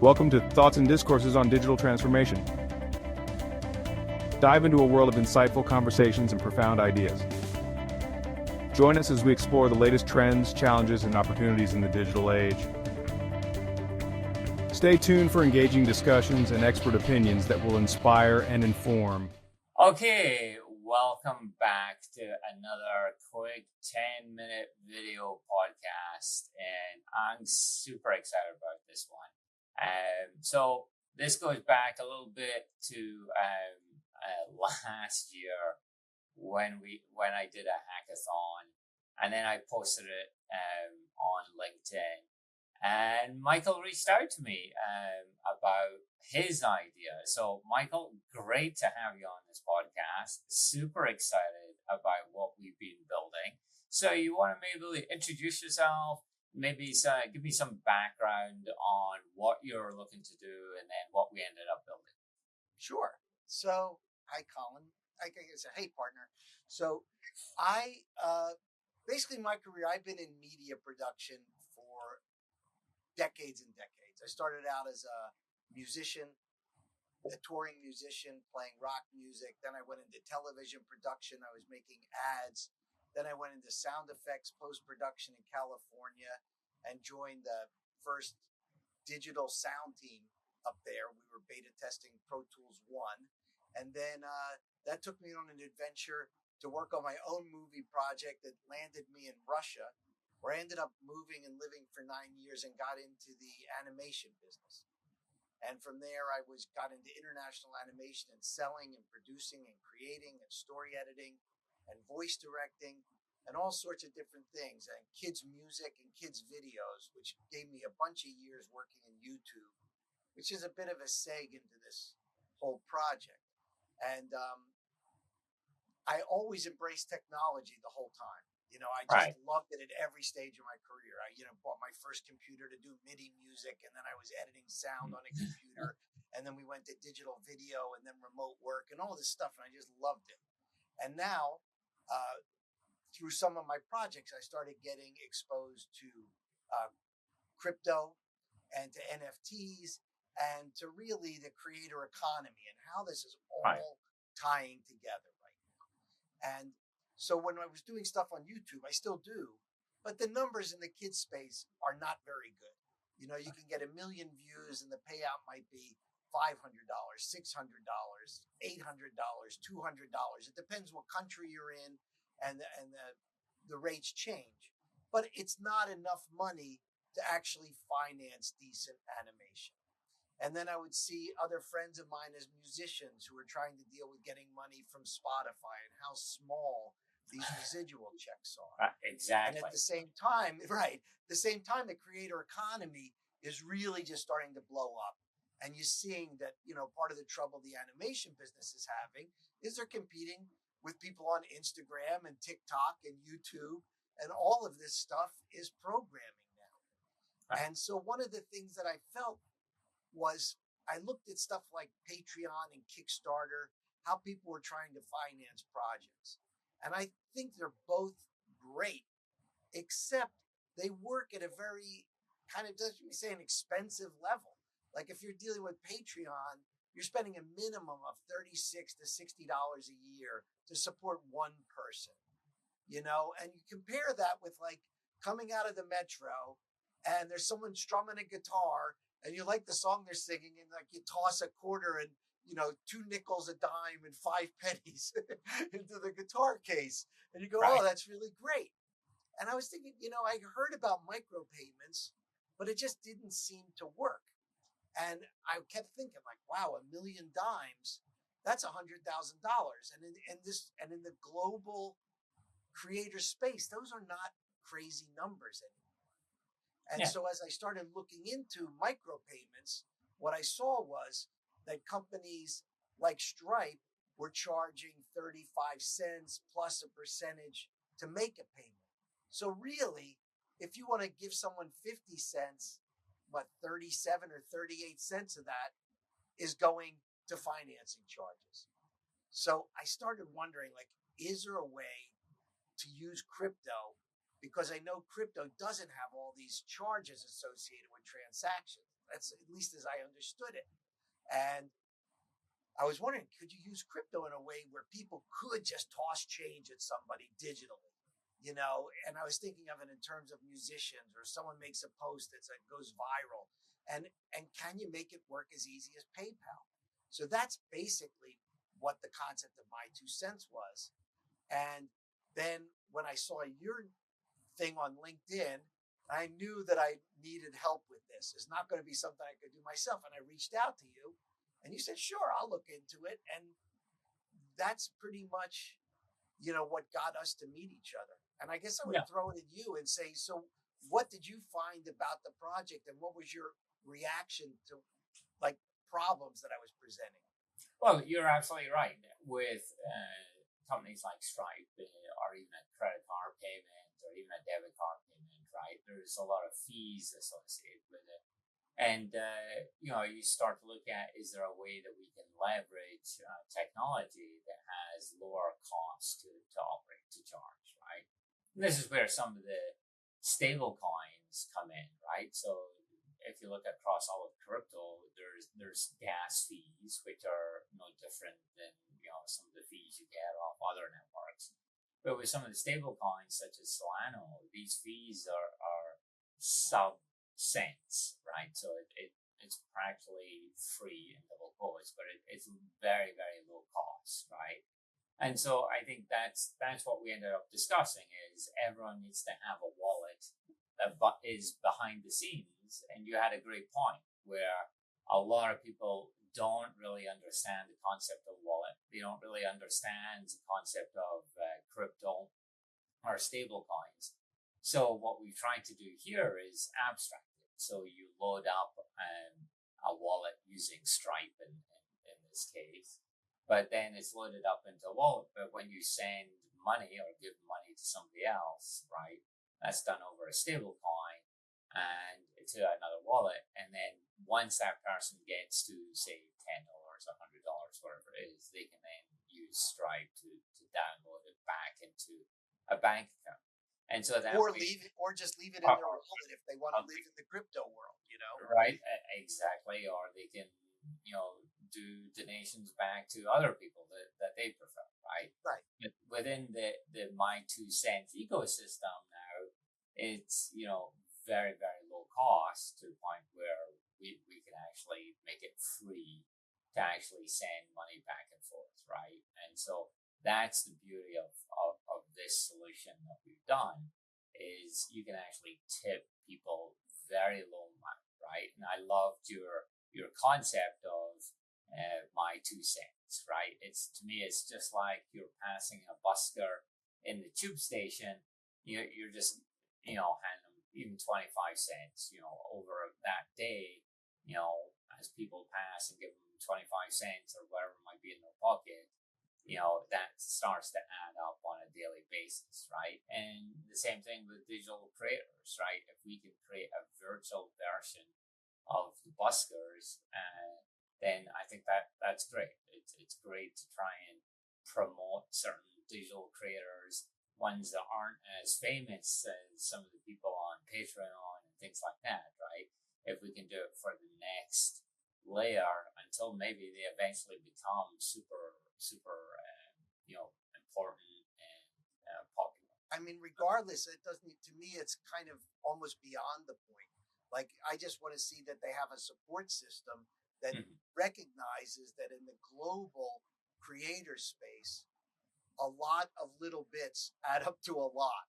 Welcome to Thoughts and Discourses on Digital Transformation. Dive into a world of insightful conversations and profound ideas. Join us as we explore the latest trends, challenges, and opportunities in the digital age. Stay tuned for engaging discussions and expert opinions that will inspire and inform. Okay, welcome back to another quick 10-minute video podcast, and I'm super excited about this one. So this goes back a little bit to last year when I did a hackathon, and then I posted it on LinkedIn. And Michael reached out to me about his idea. So, Michael, great to have you on this podcast. Super excited about what we've been building. So, you want to maybe introduce yourself, maybe give me some background on what you're looking to do, and then what we ended up building. Sure. So, hi, Colin. I say, hey, partner. So, I basically my career, I've been in media production for decades and decades. I started out as a musician, a touring musician, playing rock music. Then I went into television production. I was making ads. Then I went into sound effects post-production in California and joined the first digital sound team up there. We were beta testing Pro Tools 1. And then that took me on an adventure to work on my own movie project that landed me in Russia, where I ended up moving and living for 9 years and got into the animation business. And from there, I got into international animation and selling and producing and creating and story editing and voice directing and all sorts of different things, and kids' music and kids' videos, which gave me a bunch of years working in YouTube, which is a bit of a seg into this whole project. And I always embraced technology the whole time. I just loved it at every stage of my career. I, bought my first computer to do MIDI music, and then I was editing sound on a computer, and then we went to digital video, and then remote work, and all this stuff, and I just loved it. And now, through some of my projects, I started getting exposed to crypto and to NFTs and to really the creator economy and how this is all tying together right now. And so when I was doing stuff on YouTube, I still do, but the numbers in the kids space are not very good. You can get 1 million views and the payout might be $500, $600, $800, $200. It depends what country you're in, and the rates change. But it's not enough money to actually finance decent animation. And then I would see other friends of mine as musicians who were trying to deal with getting money from Spotify and how small these residual checks are. Exactly. And at the same time, the creator economy is really just starting to blow up. And you're seeing that, part of the trouble the animation business is having is they're competing with people on Instagram and TikTok and YouTube, and all of this stuff is programming now. And so one of the things that I felt was I looked at stuff like Patreon and Kickstarter, how people were trying to finance projects. And I think they're both great, except they work at a very kind of, doesn't we say, an expensive level. Like if you're dealing with Patreon, you're spending a minimum of $36 to $60 a year to support one person, and you compare that with like coming out of the metro and there's someone strumming a guitar and you like the song they're singing and like you toss a quarter and 2 nickels a dime and 5 pennies into the guitar case. And you go, oh, that's really great. And I was thinking, I heard about micropayments, but it just didn't seem to work. And I kept thinking like, wow, $1 million, that's $100,000. And in the global creator space, those are not crazy numbers anymore. And so as I started looking into micropayments, what I saw was that companies like Stripe were charging 35 cents plus a percentage to make a payment. So really, if you want to give someone 50 cents, 37 or 38 cents of that is going to financing charges. So I started wondering, like, is there a way to use crypto? Because I know crypto doesn't have all these charges associated with transactions. That's at least as I understood it. And I was wondering, could you use crypto in a way where people could just toss change at somebody digitally? And I was thinking of it in terms of musicians, or someone makes a post that goes viral, and can you make it work as easy as PayPal? So that's basically what the concept of My2Centz was. And then when I saw your thing on LinkedIn, I knew that I needed help with this. It's not going to be something I could do myself. And I reached out to you, and you said, sure, I'll look into it. And that's pretty much, what got us to meet each other. And I guess I would throw it at you and say, so what did you find about the project, and what was your reaction to like problems that I was presenting? Well, you're absolutely right. With companies like Stripe, or even a credit card payment, or even a debit card payment, right? There's a lot of fees associated with it. And, you start to look at, is there a way that we can leverage technology that has lower costs to operate, to charge, right? And this is where some of the stable coins come in, right? So if you look across all of crypto, there's gas fees, which are no different than, some of the fees you get off other networks. But with some of the stable coins, such as Solano, these fees are sub-cents, right? So it's practically free in double quotes, but it's very, very low cost, right? And so I think that's what we ended up discussing, is everyone needs to have a wallet that is behind the scenes. And you had a great point where a lot of people don't really understand the concept of wallet. They don't really understand the concept of crypto or stable coins. So what we've tried to do here is abstract it. So you load up a wallet using Stripe in this case, but then it's loaded up into a wallet. But when you send money or give money to somebody else, right, that's done over a stable coin and to another wallet. And then once that person gets to, say, $10, $100, whatever it is, they can then use Stripe to download it back into a bank account. And so that or just leave it in their wallet if they want to live in the crypto world, Right, exactly. Or they can, do donations back to other people that they prefer, right? Right. But within the My2Centz ecosystem now, it's, very, very low cost, to the point where we can actually make it free to actually send money back and forth, right? And so that's the beauty of this solution that we've done, is you can actually tip people very low amount, right? And I loved your concept of My2Centz, right? To me, it's just like you're passing a busker in the tube station. You're just, handing them even 25 cents, over that day, as people pass and give them 25 cents or whatever might be in their pocket, that starts to add up on a daily basis, right? And the same thing with digital creators, right? If we can create a virtual version of the buskers, then I think that's great. It's great to try and promote certain digital creators, ones that aren't as famous as some of the people on Patreon and things like that, right? If we can do it for the next layer until maybe they eventually become super, important and popular. I mean, regardless, it doesn't. To me, it's kind of almost beyond the point. Like, I just want to see that they have a support system that recognizes that in the global creator space, a lot of little bits add up to a lot.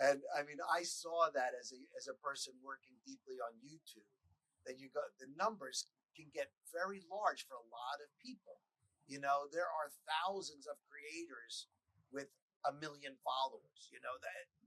And I mean, I saw that as a person working deeply on YouTube, that the numbers can get very large for a lot of people. There are thousands of creators with 1 million followers,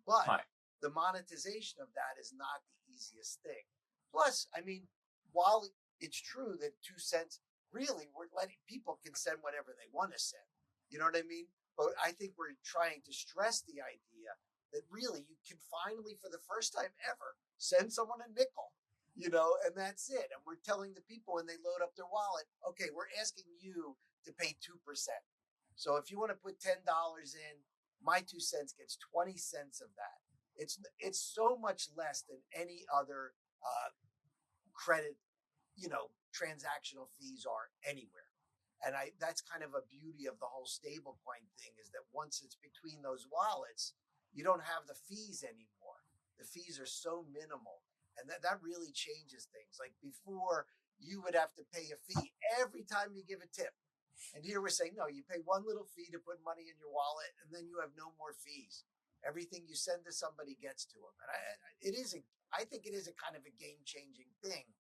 but Right. the monetization of that is not the easiest thing. Plus, I mean, while it's true that 2 cents, really, we're letting people can send whatever they want to send. You know what I mean? But I think we're trying to stress the idea that really you can finally, for the first time ever, send someone a nickel, and that's it. And we're telling the people when they load up their wallet, okay, we're asking you to pay 2%. So if you want to put $10 in, My2Centz gets 20 cents of that. It's so much less than any other credit transactional fees are anywhere. And that's kind of a beauty of the whole stablecoin thing, is that once it's between those wallets, you don't have the fees anymore. The fees are so minimal. And that really changes things. Like before, you would have to pay a fee every time you give a tip. And here we're saying, no, you pay one little fee to put money in your wallet, and then you have no more fees. Everything you send to somebody gets to them. And I think it is a kind of a game changing thing.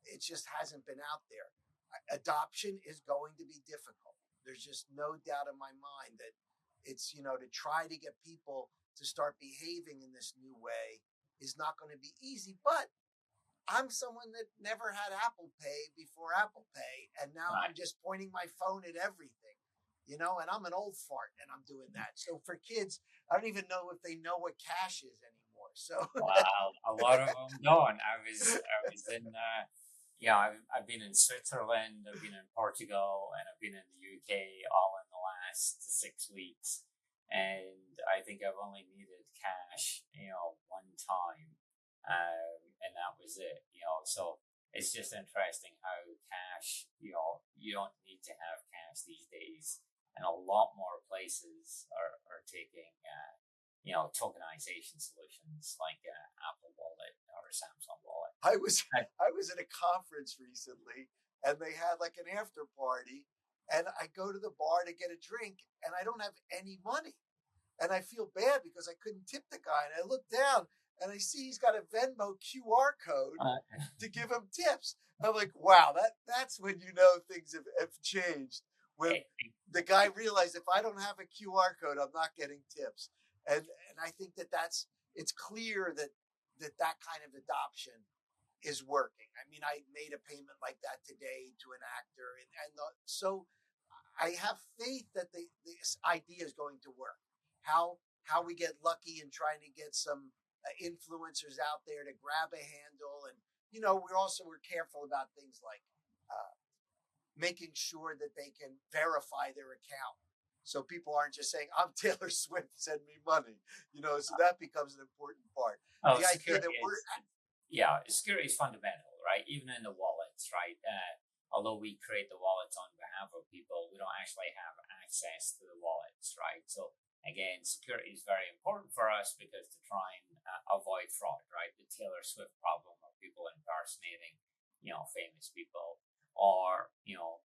It just hasn't been out there. Adoption is going to be difficult. There's just no doubt in my mind that it's, to try to get people to start behaving in this new way is not going to be easy. But I'm someone that never had Apple Pay before Apple Pay, and now I'm just pointing my phone at everything, and I'm an old fart and I'm doing that. So for kids, I don't even know if they know what cash is anymore. So Wow, a lot of them don't. I was in, I've been in Switzerland, I've been in Portugal, and I've been in the UK all in the last 6 weeks. And I think I've only needed cash, one time. And that was it, so it's just interesting how cash, you don't need to have cash these days. And a lot more places are taking, tokenization solutions like Apple Wallet or Samsung Wallet. I was at a conference recently, and they had like an after party, and I go to the bar to get a drink, and I don't have any money. And I feel bad because I couldn't tip the guy. And I look down, and I see he's got a Venmo QR code to give him tips. I'm like, wow, that's when things have changed. When the guy realized, if I don't have a QR code, I'm not getting tips. And I think it's clear that kind of adoption is working. I mean, I made a payment like that today to an actor, so I have faith that this idea is going to work. How we get lucky in trying to get some influencers out there to grab a handle, and we're careful about things like making sure that they can verify their account, so people aren't just saying, I'm Taylor Swift, send me money. So that becomes an important part. The idea that security is fundamental, right? Even in the wallets, right? Although we create the wallets on behalf of people, we don't actually have access to the wallets, right? So again, security is very important for us because to try and avoid fraud, right? The Taylor Swift problem of people impersonating, famous people, or,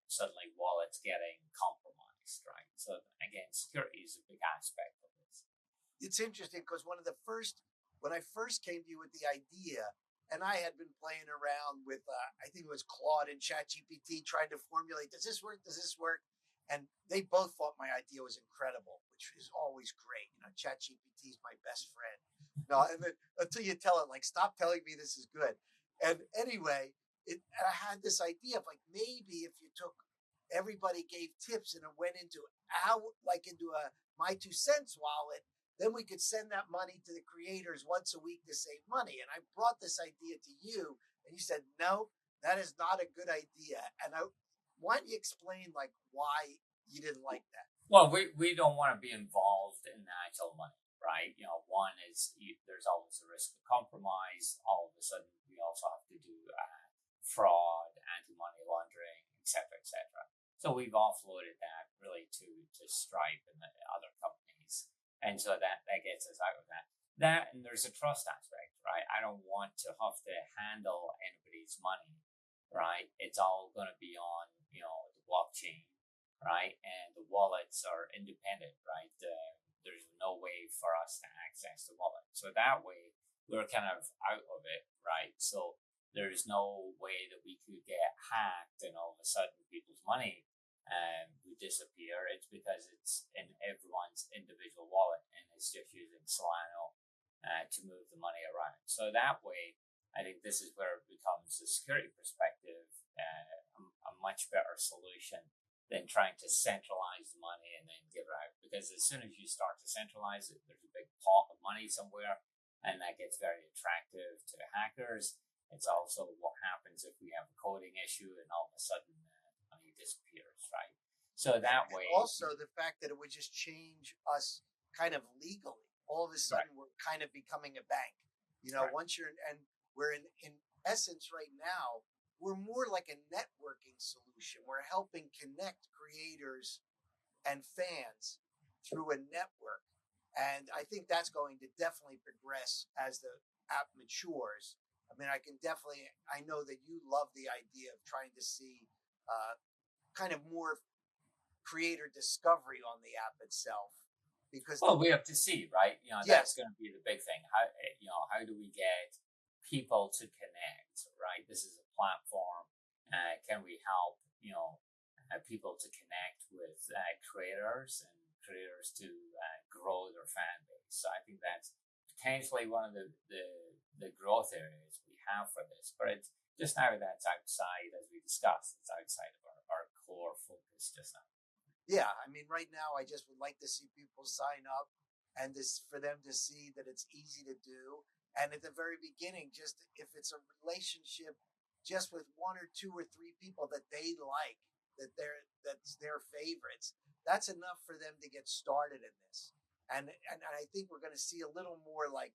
suddenly wallets getting compromised, right? So again, security is a big aspect of this. It's interesting because when I first came to you with the idea, and I had been playing around with, I think it was Claude and ChatGPT, trying to formulate, does this work? Does this work? And they both thought my idea was incredible, which is always great. ChatGPT is my best friend. No, and then until you tell it, like, stop telling me this is good. And anyway, I had this idea of, like, maybe if you took, everybody gave tips and it went into a My2Centz wallet, then we could send that money to the creators once a week to save money. And I brought this idea to you, and you said, no, that is not a good idea. And why don't you explain, like, why you didn't like that? Well, we don't want to be involved in the actual money, right? One is there's always a risk of compromise. All of a sudden, we also have to do fraud, anti-money laundering, etc., etc. So we've offloaded that really to Stripe and the other companies, and so that gets us out of that. That, and there's a trust aspect, right? I don't want to have to handle anybody's money, right? It's all going to be on the blockchain, right? And the wallets are independent, right? There's no way for us to access the wallet, so that way we're kind of out of it, right? So there's no way that we could get hacked and all of a sudden people's money would disappear. It's because it's in everyone's individual wallet and it's just using Solano to move the money around. So that way, I think this is where it becomes, a security perspective, a much better solution than trying to centralize the money and then give it out. Because as soon as you start to centralize it, there's a big pot of money somewhere, and that gets very attractive to the hackers. It's also what happens if we have a coding issue and all of a sudden money disappears, right? So that way. Also, the fact that it would just change us kind of legally. All of a sudden, we're kind of becoming a bank. Once you're, and we're in essence right now, we're more like a networking solution. We're helping connect creators and fans through a network. And I think that's going to definitely progress as the app matures. I mean, I know that you love the idea of trying to see kind of more creator discovery on the app itself. Because Well, we have to see, right? That's going to be the big thing. How do we get people to connect, right? This is a platform. Can we help, people to connect with creators and creators to grow their fan base? So I think that's potentially one of the growth areas we have for this. But it's just now that's outside, as we discussed, it's outside of our core focus just now. Yeah, I mean, right now, I just would like to see people sign up and for them to see that it's easy to do. And at the very beginning, just if it's a relationship just with one or two or three people that they like, that's their favorites, that's enough for them to get started in this. And I think we're going to see a little more like,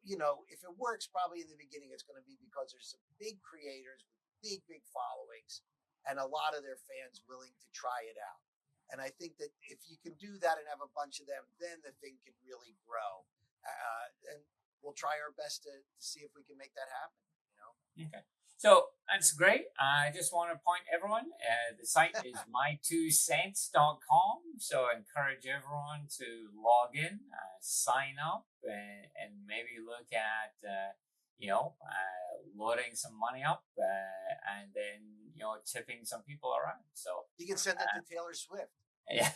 if it works, probably in the beginning, it's going to be because there's some big creators with big followings and a lot of their fans willing to try it out. And I think that if you can do that and have a bunch of them, then the thing can really grow. And we'll try our best to see if we can make that happen. Okay. So that's great. I just want to point everyone, the site is my2centz.com. So I encourage everyone to log in, sign up, and maybe look at, loading some money up and then, tipping some people around. So you can send it to Taylor Swift. Yeah.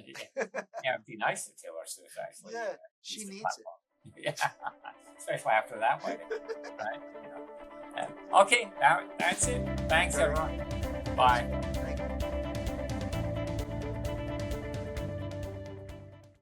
It'd be nice to Taylor Swift, actually. Yeah, she needs it. Yeah, especially after that wedding, right? Okay, that's it. Thanks, everyone. Bye.